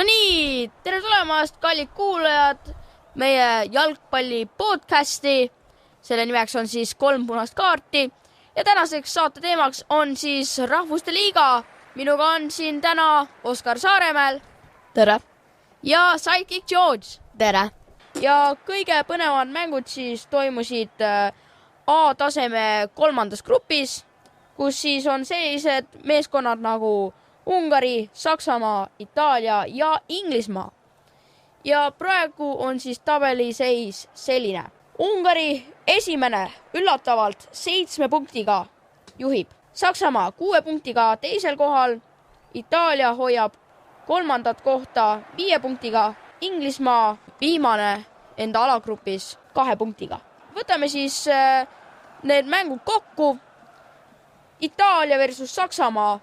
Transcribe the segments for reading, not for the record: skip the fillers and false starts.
No nii, tere tulemast, kallid kuulajad, meie jalgpalli podcasti. Selle nimeks on siis 3 punast kaarti ja tänaseks saate teemaks on siis Rahvuste Liiga. Minuga on siin täna Oskar Saaremäel. Tere. Ja Sidekick George. Tere. Ja kõige põnevad mängud siis toimusid A-taseme 3. grupis, kus siis on sellised meeskonnad nagu Ungari, Saksamaa, Itaalia ja Inglismaa. Ja praegu on siis tabeliseis selline. Ungari esimene üllatavalt 7 punktiga juhib. Saksamaa 6 punktiga teisel kohal. Itaalia hoiab 3. kohta 5 punktiga. Inglismaa viimane enda alagrupis 2 punktiga. Võtame siis need mängud kokku. Itaalia versus Saksamaa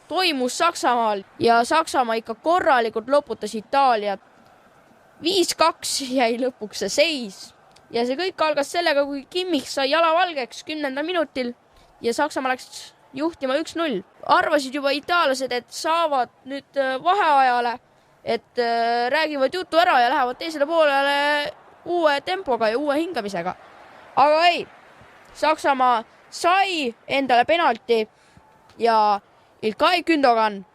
toimus Saksamaal ja Saksamaa ikka korralikult loputas Itaaliat. 5-2 jäi lõpuks see seis ja see kõik algas sellega, kui Kimmich sai jalavalgeks 10. minutil ja Saksamaa läks juhtima 1-0. Arvasid juba itaallased, et saavad nüüd vaheajale, et räägivad jutu ära ja lähevad teisele poolele uue tempoga ja uue hingamisega. Aga ei, Saksamaa sai endale penalti ja Ilkay Gündogan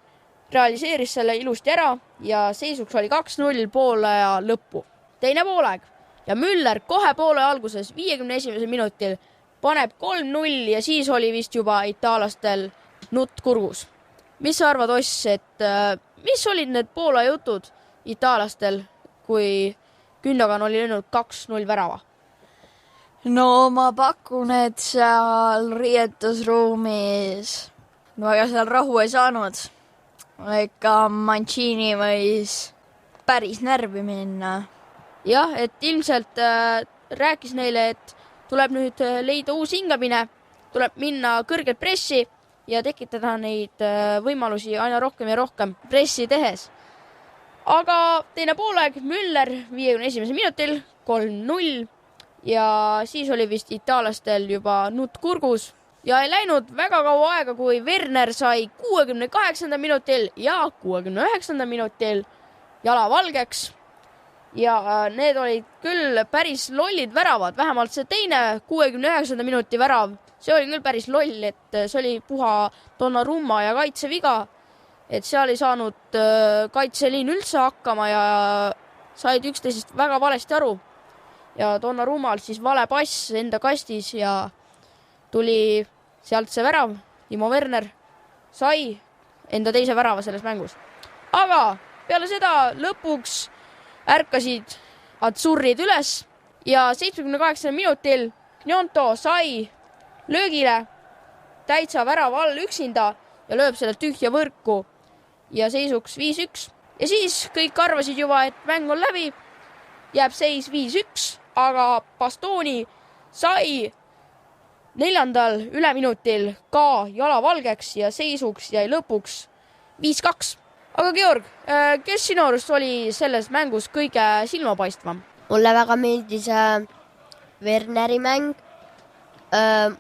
realiseeris selle ilusti ära ja seisuks oli 2-0 poolaja lõppu. Teine poolaeg ja Müller kohe poole alguses 51. minutil paneb 3-0 ja siis oli vist juba itaalastel nutt kurgus. Mis sa arvad, Oss, et mis olid need poola jutud itaalastel, kui Gündogan oli löönud 2-0 värava? No ma pakun, et seal riietusruumis väga seal rahu ei saanud. Ega Mancini võis päris närvi minna. Jah, et ilmselt rääkis neile, et tuleb nüüd leida uus hingamine, tuleb minna kõrget pressi ja tekitada neid võimalusi aina rohkem ja rohkem pressi tehes. Aga teine poolaeg Müller 51. minutil 3-0 ja siis oli vist itaalastel juba nutt kurgus. Ja ei läinud väga kaua aega, kui Werner sai 68. minutil ja 69. minutil jalavalgeks. Ja need olid küll päris lollid väravad, vähemalt see teine 69. minuti värav. See oli küll päris loll, et see oli puha Donnarumma ja kaitseviga. Et seal ei saanud kaitseliin üldse hakkama ja said üksteisest väga valesti aru. Ja Donnarummal siis vale pass enda kastis ja tuli sealt see värav. Timo Werner sai enda teise värava selles mängus. Aga peale seda lõpuks ärkasid Azzurrid üles ja 78. minutil Gnonto sai löögile täitsa värava all üksinda ja lööb selle tühja võrku ja seisuks 5-1. Ja siis kõik arvasid juba, et mäng on läbi, jääb seis 5-1, aga Bastoni sai 4. üleminutil ka jalavalgeks ja seisuks jäi lõpuks 5-2. Aga Georg, kes sinu arust oli selles mängus kõige silmapaistvam? Mulle väga meeldis Werneri mäng.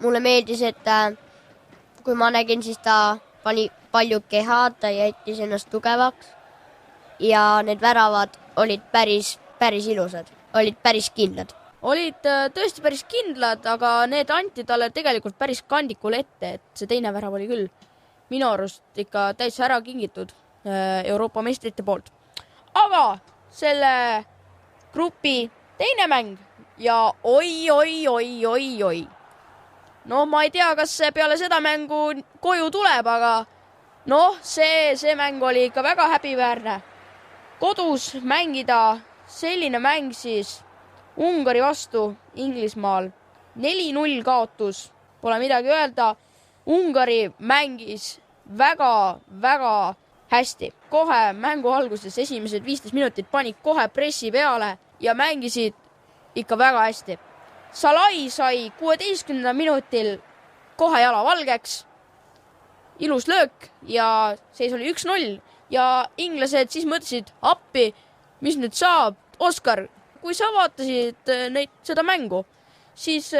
Mulle meeldis, et kui ma nägin, siis ta pani palju keha, ta jättis ennast tugevaks ja need väravad olid päris ilusad, olid päris kindlad. Olid tõesti päris kindlad, aga need anti talle tegelikult päris kandikul ette, et see teine värav oli küll minu arust ikka täitsa ära kingitud Euroopa meistrite poolt. Aga selle grupi teine mäng ja oi. No ma ei tea, kas peale seda mängu koju tuleb, aga see mäng oli ikka väga häbiväärne. Kodus mängida selline mäng siis Ungari vastu Inglismaal 4-0 kaotus, pole midagi öelda. Ungari mängis väga hästi. Kohe mängu alguses esimesed 15 minutit panid kohe pressi peale ja mängisid ikka väga hästi. Salai sai 16. minutil kohe jalavalgeks. Ilus löök ja seis oli 1-0 ja inglased siis mõtlesid appi, mis nüüd saab. Oskar, kui sa vaatasid seda mängu, siis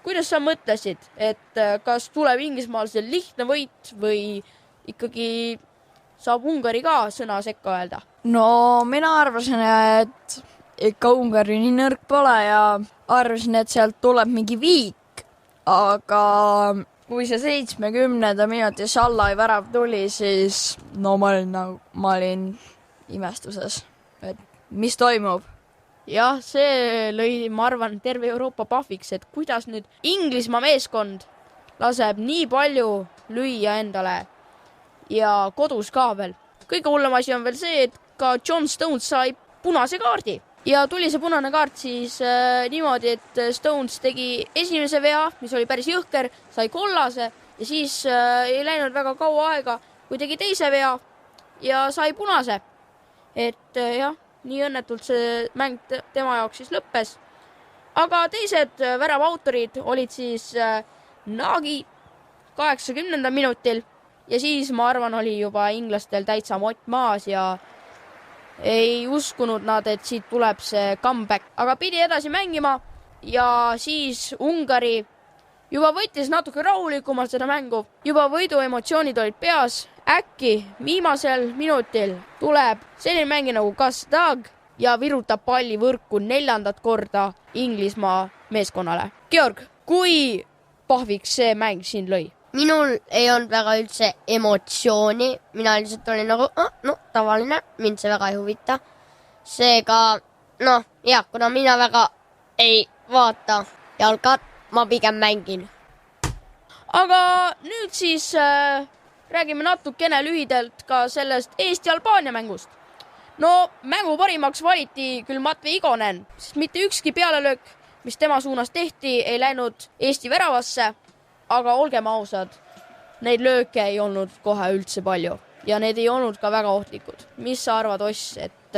kuidas sa mõtlesid, et kas tuleb Inglismaal see lihtne võit või ikkagi saab Ungari ka sõna sekka öelda? no mina arvasin, et ikka Ungari nii nõrk pole ja arvasin, et sealt tuleb mingi viik, aga kui see 70. minuti Šallai värav tuli, siis no ma olin imestuses, et mis toimub. Jah, see lõi, ma arvan, terve Euroopa pahviks, et kuidas nüüd Inglismaa meeskond laseb nii palju lüüa endale ja kodus ka veel. Kõige hullem asi on veel see, et ka John Stones sai punase kaardi ja tuli see punane kaart siis niimoodi, et Stones tegi esimese vea, mis oli päris jõhker, sai kollase ja siis ei läinud väga kaua aega, kui tegi teise vea ja sai punase. Et jah, nii õnnetult see mäng tema jaoks siis lõppes. Aga teised värava autorid olid siis Nagy 80. minutil ja siis ma arvan, oli juba inglastel täitsa mott maas ja ei uskunud nad, et siit tuleb see comeback. Aga pidi edasi mängima ja siis Ungari juba võttis natuke rahulikumalt seda mängu. Juba võidu emotsioonid olid peas. Äkki viimasel minutil tuleb selline mängi nagu Kasdag ja virutab palli võrku 4. korda Inglismaa meeskonnale. Georg, kui pahviks see mäng siin lõi? Minul ei olnud väga üldse emotsiooni, mina lihtsalt olin nagu, tavaline, mind see väga ei huvita. Seega, kuna mina väga ei vaata jalkat, ma pigem mängin. Aga nüüd siis räägime natukene lühidalt ka sellest Eesti-Albaania mängust. No, mängu parimaks valiti küll Matvei Igonen, sest mitte ükski pealelöök, mis tema suunas tehti, ei läinud Eesti väravasse. Aga olgem ausad, neid lööke ei olnud kohe üldse palju ja need ei olnud ka väga ohtlikud. Mis sa arvad, Oss, et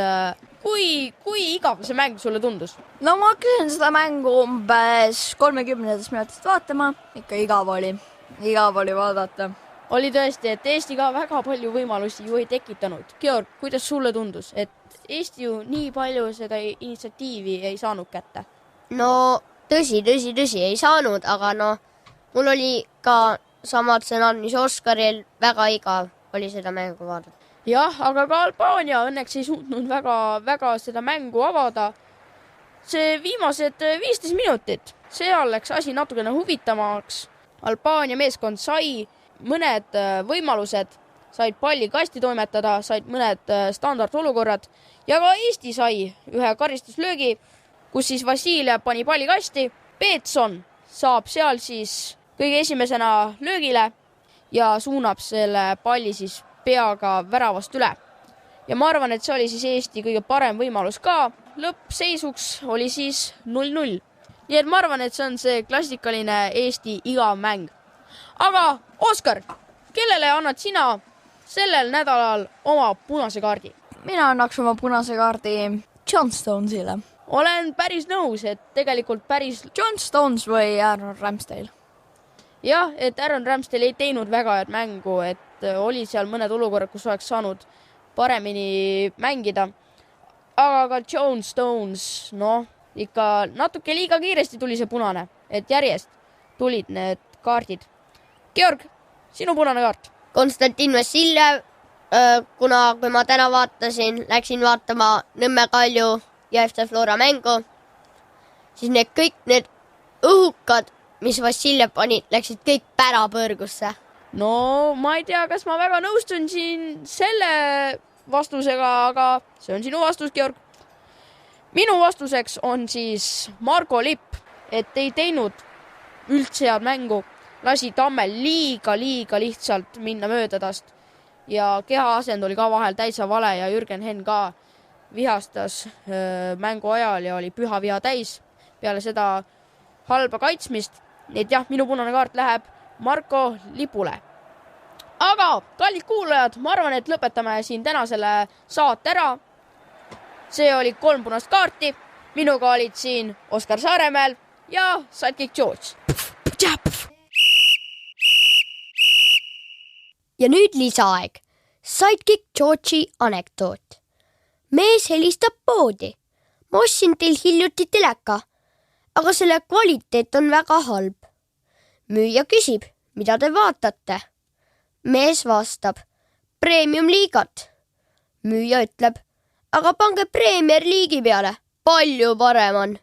kui igav see mäng sulle tundus? no ma hakkasin seda mängu umbes 30. minutist vaatama, ikka igav oli vaadata. Oli tõesti, et Eesti ka väga palju võimalusi ju ei tekitanud. Georg, kuidas sulle tundus, et Eesti ju nii palju seda initsiatiivi ei saanud kätte? No tõsi, ei saanud, aga mul oli ka samad sõnad, mis Oskaril, väga igav oli seda mängu vaadata. Jah, aga ka Albaania õnneks ei suutnud väga seda mängu avada. See viimased 15 minutit, seal läks asi natukene huvitavamaks. Albaania meeskond sai mõned võimalused, said palli kasti toimetada, said mõned standardolukorrad ja ka Eesti sai ühe karistuslöögi, kus siis Vassiljev pani palli kasti. Peetson saab seal siis kõige esimesena löögile ja suunab selle palli siis peaga väravast üle. Ja ma arvan, et see oli siis Eesti kõige parem võimalus ka. Lõppseisuks oli siis 0-0. Nii et ma arvan, et see on see klassikaline Eesti igav mäng. Aga Oskar, kellele annad sina sellel nädalal oma punase kaardi? Mina annaks oma punase kaardi John Stonesile. Olen päris nõus, et tegelikult päris John Stones või Aaron Ramsdale. Jah, et Aaron Ramsdale ei teinud väga head mängu, et oli seal mõned olukorrad, kus oleks saanud paremini mängida. Aga ka John Stones, ikka natuke liiga kiiresti tuli see punane, et järjest tulid need kaardid. Georg, sinu punane kaart? Konstantin Vassiljev, kui ma täna läksin vaatama Nõmme Kalju ja FC Flora mängu, siis need õhukad, mis Vassiljev pani, läksid kõik pärapõrgusse. No, ma ei tea, kas ma väga nõustun siin selle vastusega, aga see on sinu vastus, Georg. Minu vastuseks on siis Marko Lipp, et ei teinud üldse head mängu. Lasi Tammel liiga lihtsalt minna mööda tast ja kehaasend oli ka vahel täitsa vale ja Jürgen Henn ka vihastas mängu ajal ja oli püha viha täis peale seda halba kaitsmist. Et jah, minu punane kaart läheb Marko Lipule. Aga, kallid kuulajad, ma arvan, et lõpetame siin täna selle saate ära. See oli 3 punast kaarti. Minuga olid siin Oskar Saaremäel ja Sidekick George. Ja nüüd lisaaeg. Sidekick George'i anekdoot. Mees helistab poodi. Ma ostsin teil hiljuti teleka, aga selle kvaliteet on väga halb. Müüja küsib, mida te vaatate? Mees vastab, premium-liigat. müüja ütleb, aga pange Premier League'i peale, palju parem on.